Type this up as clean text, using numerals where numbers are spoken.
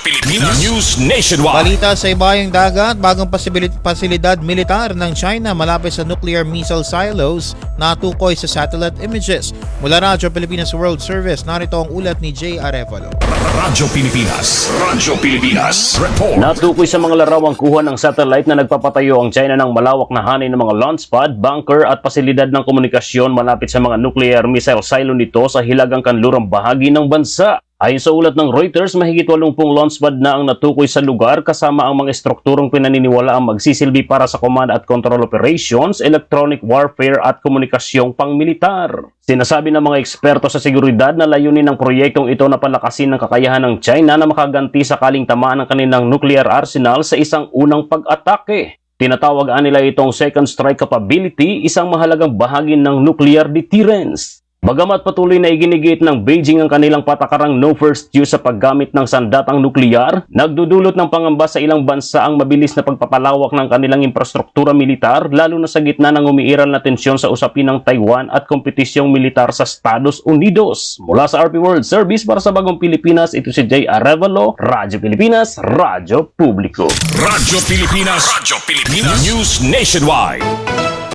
Pilipinas. News Nationwide. Balita sa ibayong dagat, bagong pasilidad militar ng China malapit sa nuclear missile silos natukoy sa satellite images. Mula Radyo Pilipinas World Service, narito ang ulat ni Jay Arevalo. Radyo Pilipinas. Radyo Pilipinas. Report. Natukoy sa mga larawang kuha ng satellite na nagpapatayo ang China ng malawak na hanay ng mga launch pad, bunker at pasilidad ng komunikasyon malapit sa mga nuclear missile silo nito sa hilagang kanlurang bahagi ng bansa. Ayon sa ulat ng Reuters, mahigit 80 launch pad na ang natukoy sa lugar kasama ang mga estrukturong pinaniniwala ang magsisilbi para sa command at control operations, electronic warfare at komunikasyong pangmilitar. Sinasabi ng mga eksperto sa seguridad na layunin ng proyektong ito na palakasin ng kakayahan ng China na makaganti sakaling tamaan ng kanilang nuclear arsenal sa isang unang pag-atake. Tinatawag nila itong second strike capability, isang mahalagang bahagi ng nuclear deterrence. Bagamat patuloy na iginigit ng Beijing ang kanilang patakarang no first use sa paggamit ng sandatang nuklear, nagdudulot ng pangamba sa ilang bansa ang mabilis na pagpapalawak ng kanilang infrastruktura militar, lalo na sa gitna ng umiiral na tensyon sa usapin ng Taiwan at kompetisyong militar sa Estados Unidos. Mula sa RP World Service para sa Bagong Pilipinas, ito si Jay Arevalo, Radyo Pilipinas, Radyo Publiko. Radyo Pilipinas. Radyo Pilipinas. News Nationwide.